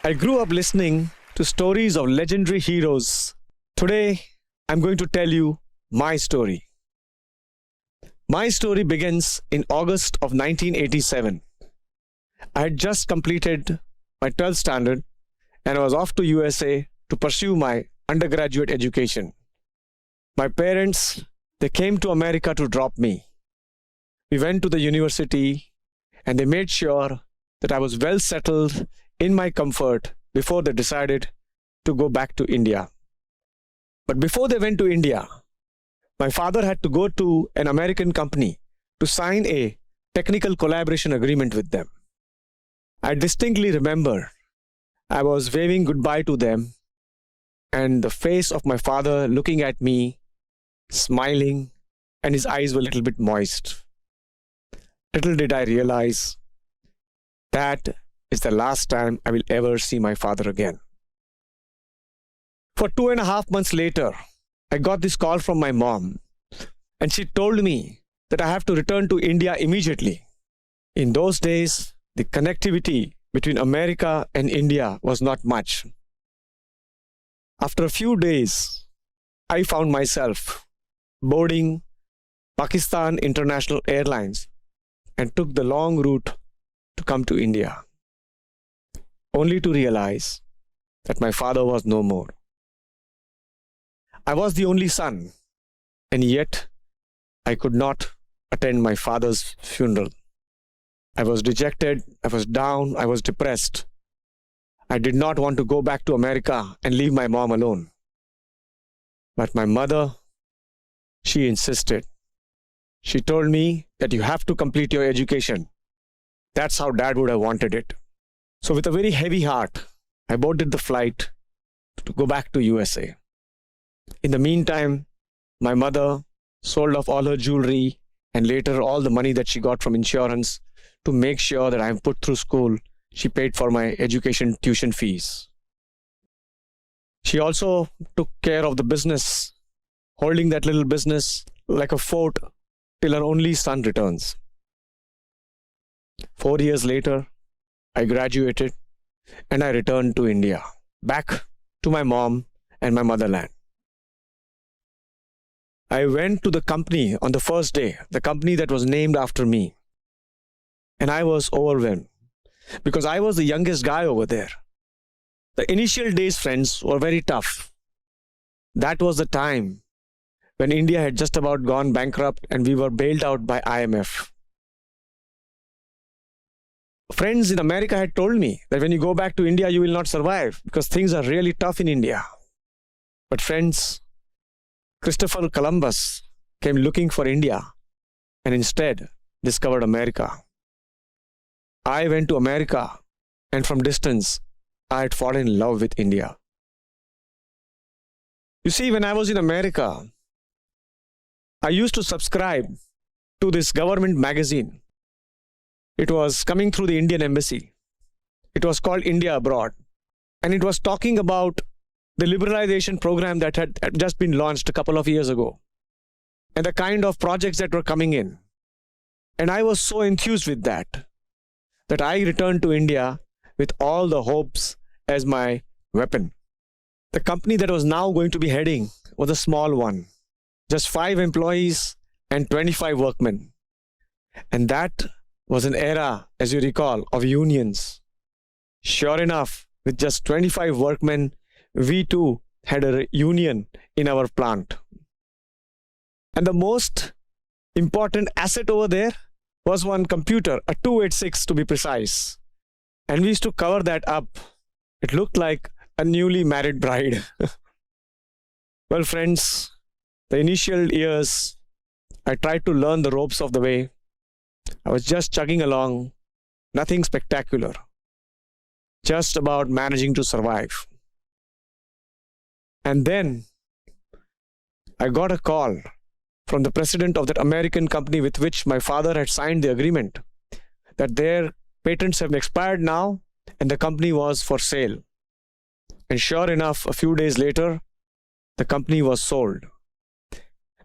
I grew up listening to stories of legendary heroes. Today, I'm going to tell you my story. My story begins in August of 1987. I had just completed my 12th standard and I was off to USA to pursue my undergraduate education. My parents, they came to America to drop me. We went to the university and they made sure that I was well settled in my comfort before they decided to go back to India. But before they went to India, my father had to go to an American company to sign a technical collaboration agreement with them. I distinctly remember I was waving goodbye to them and the face of my father looking at me, smiling, and his eyes were a little bit moist. Little did I realize that is the last time I will ever see my father again. For 2.5 months later, I got this call from my mom, and she told me that I have to return to India immediately. In those days, the connectivity between America and India was not much. After a few days, I found myself boarding Pakistan International Airlines and took the long route to come to India, only to realize that my father was no more. I was the only son, and yet I could not attend my father's funeral. I was dejected, I was down, I was depressed. I did not want to go back to America and leave my mom alone. But my mother, she insisted. She told me that you have to complete your education. That's how Dad would have wanted it. So with a very heavy heart, I boarded the flight to go back to USA. In the meantime, my mother sold off all her jewelry and later all the money that she got from insurance to make sure that I'm put through school. She paid for my education tuition fees. She also took care of the business, holding that little business like a fort till her only son returns. 4 years later, I graduated and I returned to India, back to my mom and my motherland. I went to the company on the first day, the company that was named after me. And I was overwhelmed because I was the youngest guy over there. The initial days, friends, were very tough. That was the time when India had just about gone bankrupt and we were bailed out by IMF. Friends in America had told me that when you go back to India, you will not survive because things are really tough in India. But friends, Christopher Columbus came looking for India and instead discovered America. I went to America and from distance, I had fallen in love with India. You see, when I was in America, I used to subscribe to this government magazine. It was coming through the Indian embassy. It was called India Abroad. And it was talking about the liberalization program that had just been launched a couple of years ago and the kind of projects that were coming in. And I was so enthused with that I returned to India with all the hopes as my weapon. The company that was now going to be heading was a small one, just 5 employees and 25 workmen. And that was an era, as you recall, of unions. Sure enough, with just 25 workmen, we too had a union in our plant. And the most important asset over there was one computer, a 286 to be precise. And we used to cover that up. It looked like a newly married bride. Well, friends, the initial years, I tried to learn the ropes of the way. I was just chugging along, nothing spectacular, just about managing to survive. And then I got a call from the president of that American company with which my father had signed the agreement that their patents have expired now and the company was for sale. And sure enough, a few days later, the company was sold.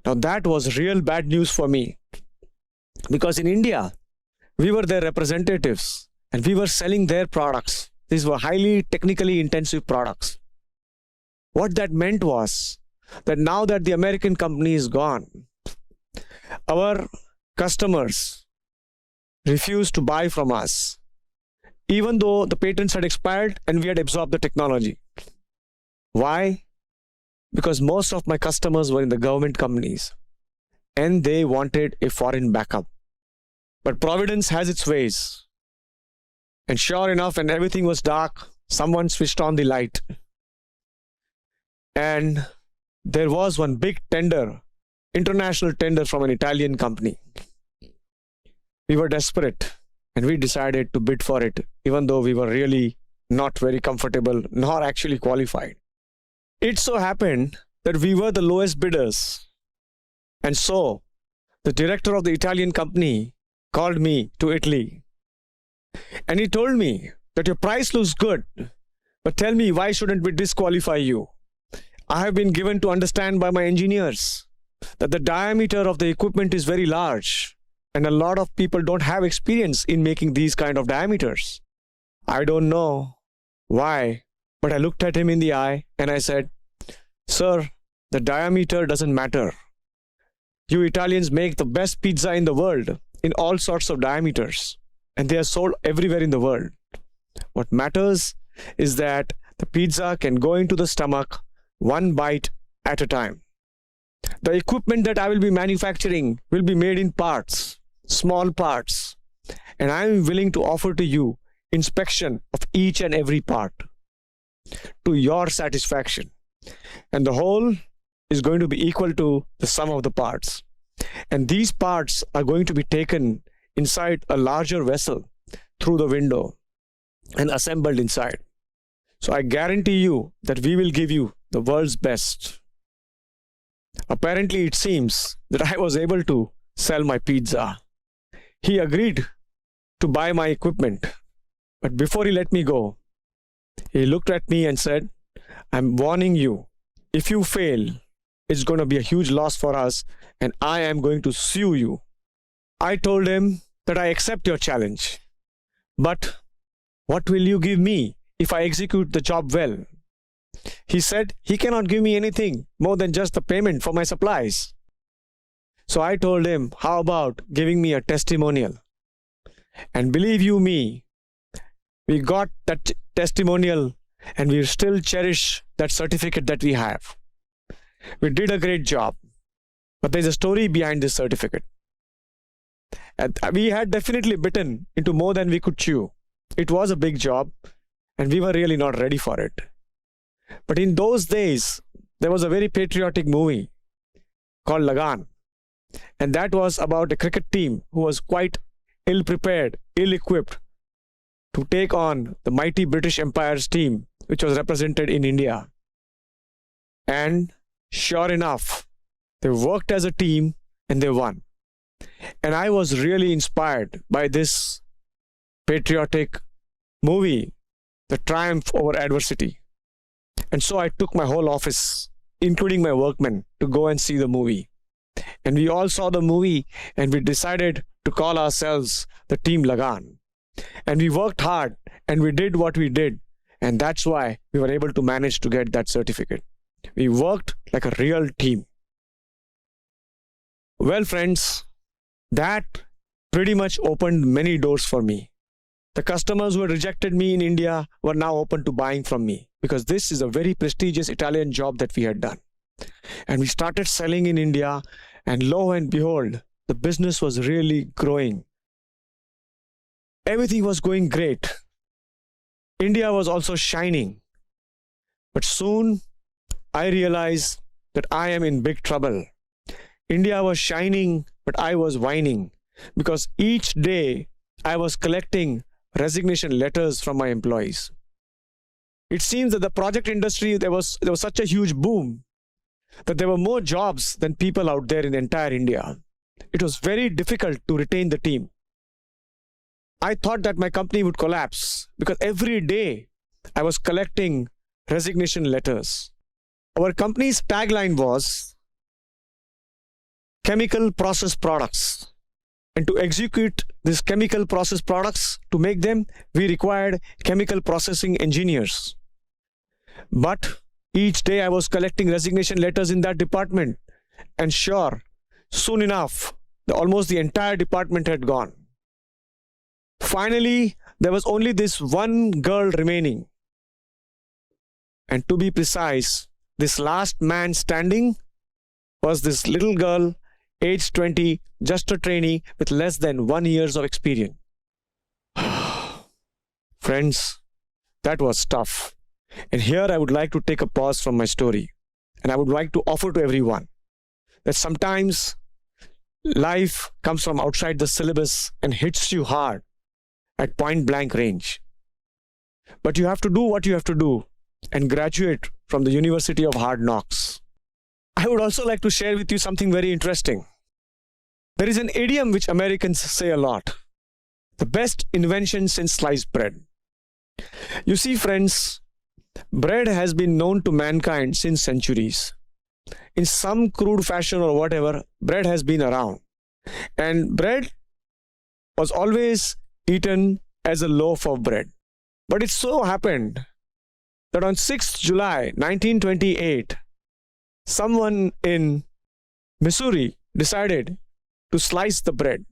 Now that was real bad news for me because in India, we were their representatives and we were selling their products. these were highly technically intensive products. What that meant was that now that the American company is gone, our customers refused to buy from us, even though the patents had expired and we had absorbed the technology. Why? Because most of my customers were in the government companies and they wanted a foreign backup. But Providence has its ways. And sure enough, when everything was dark, someone switched on the light. And there was one big tender, international tender from an Italian company. We were desperate and we decided to bid for it, even though we were really not very comfortable nor actually qualified. It so happened that we were the lowest bidders. And so the director of the Italian company called me to Italy. And he told me that your price looks good, but tell me, why shouldn't we disqualify you? I have been given to understand by my engineers that the diameter of the equipment is very large and a lot of people don't have experience in making these kind of diameters. I don't know why, but I looked at him in the eye and I said, "Sir, the diameter doesn't matter. You Italians make the best pizza in the world in all sorts of diameters, and they are sold everywhere in the world. What matters is that the pizza can go into the stomach one bite at a time. The equipment that I will be manufacturing will be made in parts, small parts, and I am willing to offer to you inspection of each and every part to your satisfaction. And the whole is going to be equal to the sum of the parts. And these parts are going to be taken inside a larger vessel through the window and assembled inside. So I guarantee you that we will give you the world's best." Apparently, it seems that I was able to sell my pizza. He agreed to buy my equipment. But before he let me go, he looked at me and said, "I'm warning you, if you fail, it's going to be a huge loss for us and I am going to sue you." I told him that I accept your challenge, but what will you give me if I execute the job well? He said he cannot give me anything more than just the payment for my supplies. So I told him, how about giving me a testimonial? And believe you me, we got that testimonial and we still cherish that certificate that we have. We did a great job, but there's a story behind this certificate. And we had definitely bitten into more than we could chew. It was a big job and we were really not ready for it. But in those days, there was a very patriotic movie called Lagaan. And that was about a cricket team who was quite ill-prepared, ill-equipped to take on the mighty British Empire's team, which was represented in India. And sure enough, they worked as a team and they won. And I was really inspired by this patriotic movie, The Triumph Over Adversity. And so I took my whole office, including my workmen, to go and see the movie. And we all saw the movie and we decided to call ourselves the Team Lagaan. And we worked hard and we did what we did. And that's why we were able to manage to get that certificate. We worked like a real team. Well, friends, that pretty much opened many doors for me. The customers who had rejected me in India were now open to buying from me because this is a very prestigious Italian job that we had done. And we started selling in India, and lo and behold, the business was really growing. Everything was going great. India was also shining. But soon I realized that I am in big trouble. India was shining, but I was whining because each day I was collecting resignation letters from my employees. It seems that the project industry, there was such a huge boom that there were more jobs than people out there in the entire India. It was very difficult to retain the team. I thought that my company would collapse because every day I was collecting resignation letters. Our company's tagline was chemical process products. And to execute these chemical process products, to make them, we required chemical processing engineers. But each day I was collecting resignation letters in that department. And sure, soon enough, almost the entire department had gone. Finally, there was only this one girl remaining. And to be precise, this last man standing was this little girl, age 20, just a trainee with less than 1 year of experience. Friends, that was tough. And here I would like to take a pause from my story. And I would like to offer to everyone that sometimes life comes from outside the syllabus and hits you hard at point blank range. But you have to do what you have to do and graduate from the University of Hard Knocks. I would also like to share with you something very interesting. There is an idiom which Americans say a lot. The best invention since sliced bread. You see, friends, bread has been known to mankind since centuries. In some crude fashion or whatever, bread has been around. And bread was always eaten as a loaf of bread. But it so happened that on 6th July 1928, someone in Missouri decided to slice the bread.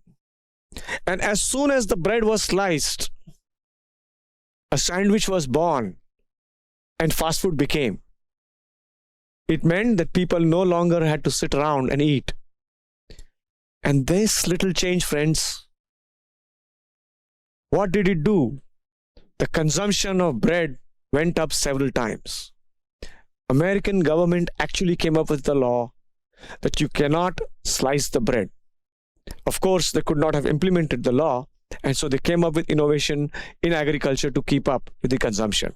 And as soon as the bread was sliced, a sandwich was born and fast food became. It meant that people no longer had to sit around and eat. And this little change, friends, what did it do? The consumption of bread went up several times. American government actually came up with the law that you cannot slice the bread. Of course, they could not have implemented the law, and so they came up with innovation in agriculture to keep up with the consumption.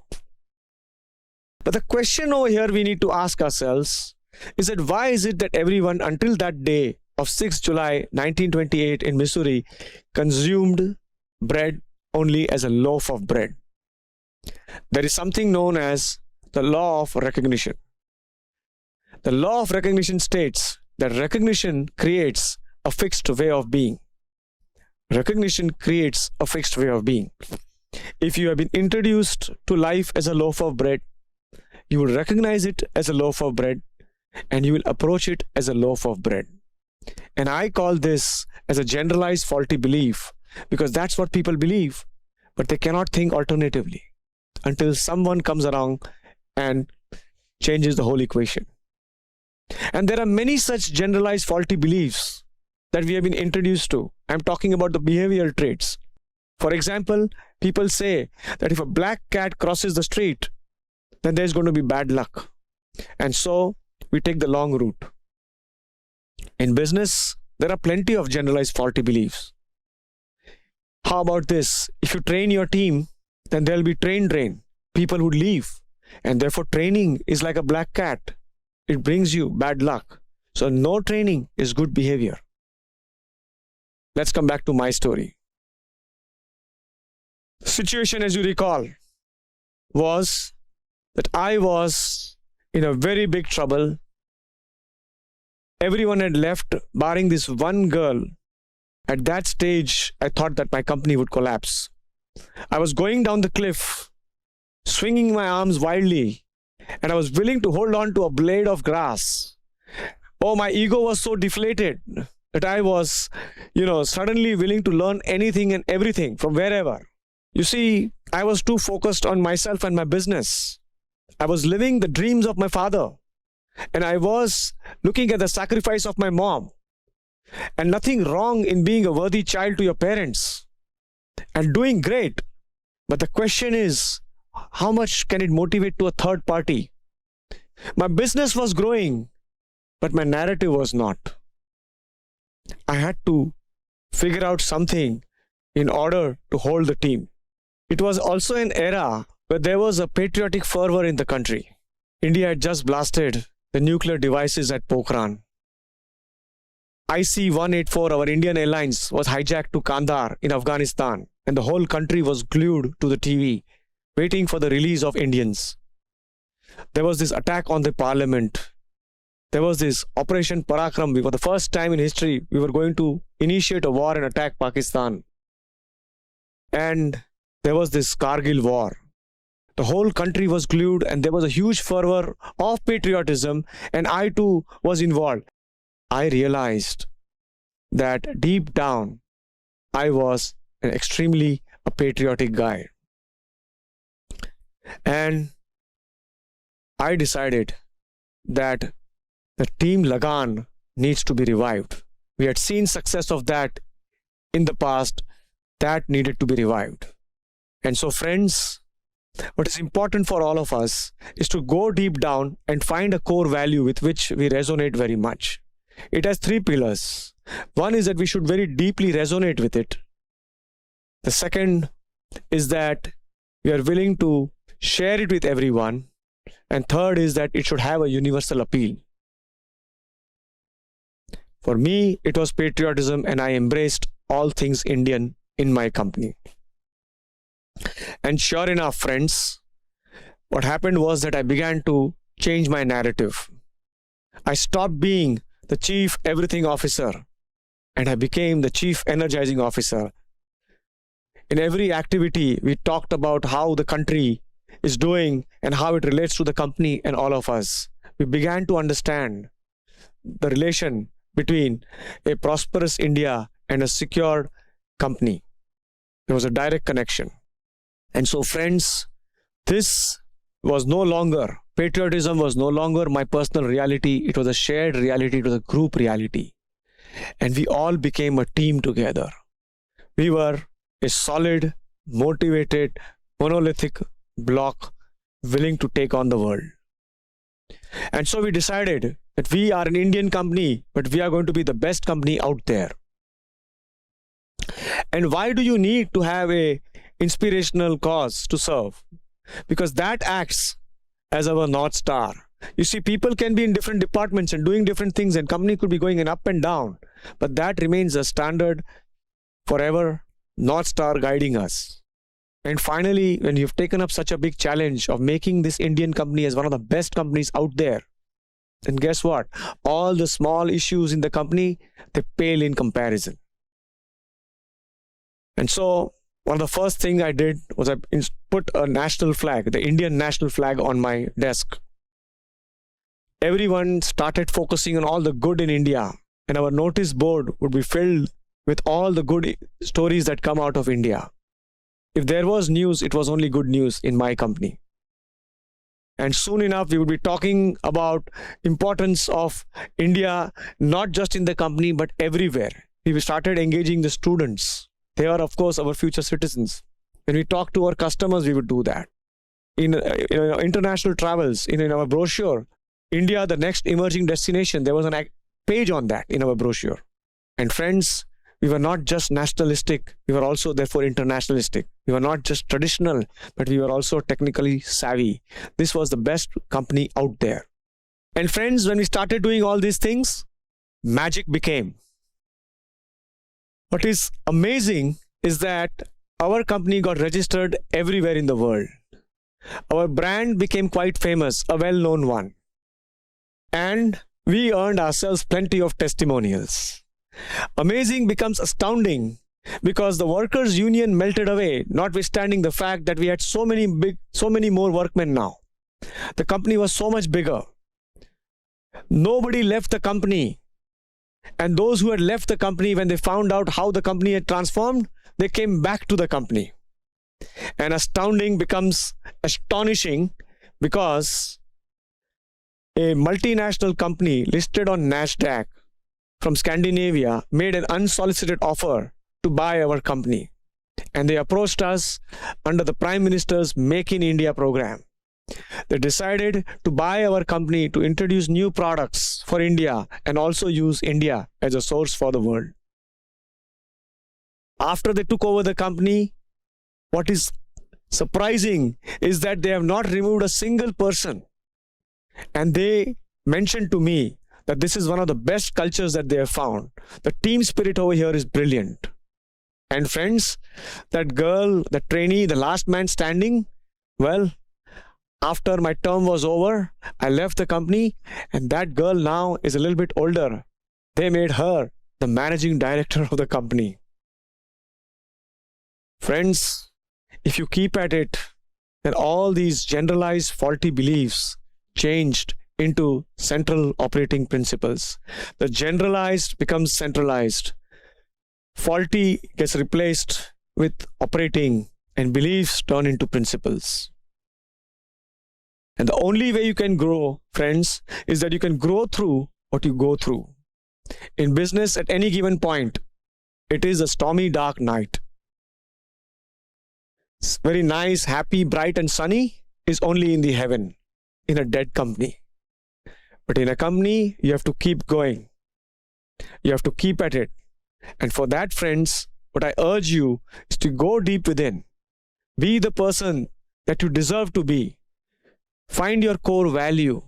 But the question over here we need to ask ourselves is that why is it that everyone until that day of 6th July 1928 in Missouri consumed bread only as a loaf of bread? There is something known as the law of recognition. The law of recognition states that recognition creates a fixed way of being. Recognition creates a fixed way of being. If you have been introduced to life as a loaf of bread, you will recognize it as a loaf of bread and you will approach it as a loaf of bread. And I call this as a generalized faulty belief because that's what people believe, but they cannot think alternatively until someone comes along and changes the whole equation. And there are many such generalized faulty beliefs that we have been introduced to. I'm talking about the behavioral traits. For example, people say that if a black cat crosses the street, then there's going to be bad luck. And so we take the long route. In business, there are plenty of generalized faulty beliefs. How about this? If you train your team, then there'll be train drain. People who leave. And therefore training is like a black cat. It brings you bad luck. So no training is good behavior. Let's come back to my story. The situation, as you recall, was that I was in a very big trouble. Everyone had left, barring this one girl. At that stage, I thought that my company would collapse. I was going down the cliff, swinging my arms wildly, and I was willing to hold on to a blade of grass. Oh, my ego was so deflated that I was, suddenly willing to learn anything and everything from wherever. You see, I was too focused on myself and my business. I was living the dreams of my father, and I was looking at the sacrifice of my mom. And nothing wrong in being a worthy child to your parents and doing great. But the question is, how much can it motivate to a third party? My business was growing, but my narrative was not. I had to figure out something in order to hold the team. It was also an era where there was a patriotic fervor in the country. India had just blasted the nuclear devices at Pokhran. IC-184, our Indian Airlines, was hijacked to Kandahar in Afghanistan, and the whole country was glued to the TV, waiting for the release of Indians. There was this attack on the parliament. there was this Operation Parakram. For the first time in history, we were going to initiate a war and attack Pakistan. And there was this Kargil war. The whole country was glued and there was a huge fervor of patriotism, and I too was involved. I realized that deep down, I was an extremely a patriotic guy. And I decided that the team Lagaan needs to be revived. We had seen success of that in the past. That needed to be revived. And so, friends, what is important for all of us is to go deep down and find a core value with which we resonate very much. It has three pillars. One is that we should very deeply resonate with it. The second is that we are willing to share it with everyone. And third is that it should have a universal appeal. For me, it was patriotism, and I embraced all things Indian in my company. And sure enough, friends, what happened was that I began to change my narrative. I stopped being the chief everything officer and I became the chief energizing officer. In every activity, we talked about how the country is doing and how it relates to the company and all of us. We began to understand the relation between a prosperous India and a secured company. There was a direct connection. And so, friends, this was no longer, patriotism was no longer my personal reality. It was a shared reality. It was a group reality. And we all became a team together. We were a solid, motivated, monolithic block willing to take on the world. And so we decided that we are an Indian company, but we are going to be the best company out there. And why do you need to have a inspirational cause to serve? Because that acts as our North Star. You see, people can be in different departments and doing different things, and company could be going in up and down, but that remains a standard forever, North Star guiding us. And finally, when you've taken up such a big challenge of making this Indian company as one of the best companies out there, then guess what? All the small issues in the company, they pale in comparison. And so, one of the first things I did was I put a national flag, the Indian national flag, on my desk. Everyone started focusing on all the good in India, and our notice board would be filled with all the good stories that come out of India. If there was news, it was only good news in my company. And soon enough, we would be talking about importance of India, not just in the company, but everywhere. We started engaging the students. They are, of course, our future citizens. When we talk to our customers, we would do that. In international travels, in our brochure, India, the next emerging destination, there was a page on that in our brochure. And friends, we were not just nationalistic, we were also therefore internationalistic. We were not just traditional, but we were also technically savvy. This was the best company out there. And friends, when we started doing all these things, magic became. What is amazing is that our company got registered everywhere in the world. Our brand became quite famous, a well-known one. And we earned ourselves plenty of testimonials. Amazing becomes astounding because the workers' union melted away, notwithstanding the fact that we had so many more workmen now. The company was so much bigger. Nobody left the company. And those who had left the company, when they found out how the company had transformed, they came back to the company. And astounding becomes astonishing because a multinational company listed on NASDAQ from Scandinavia made an unsolicited offer to buy our company. And they approached us under the Prime Minister's Make in India program. They decided to buy our company to introduce new products for India and also use India as a source for the world. After they took over the company, what is surprising is that they have not removed a single person. And they mentioned to me that this is one of the best cultures that they have found. The team spirit over here is brilliant. And friends, that girl, the trainee, the last man standing, well, After my term was over, I left the company, and that girl now is a little bit older. They made her the managing director of the company. Friends, if you keep at it, then all these generalized faulty beliefs changed into central operating principles. The generalized becomes centralized. Faulty gets replaced with operating, and beliefs turn into principles. And the only way you can grow, friends, is that you can grow through what you go through. In business, at any given point, it is a stormy, dark night. It's very nice, happy, bright, and sunny is only in the heaven, in a dead company. But in a company, you have to keep going. You have to keep at it. And for that, friends, what I urge you is to go deep within. Be the person that you deserve to be. Find your core value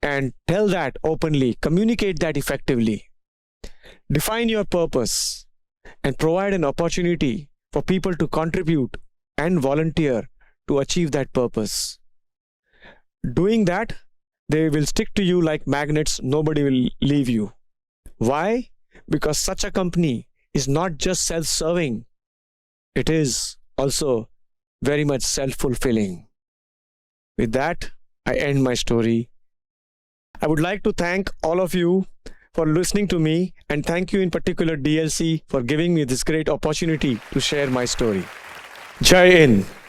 and tell that openly, communicate that effectively. Define your purpose and provide an opportunity for people to contribute and volunteer to achieve that purpose. Doing that, they will stick to you like magnets. Nobody will leave you. Why? Because such a company is not just self-serving. It is also very much self-fulfilling. With that, I end my story. I would like to thank all of you for listening to me, and thank you in particular DLC for giving me this great opportunity to share my story. Jai Hind.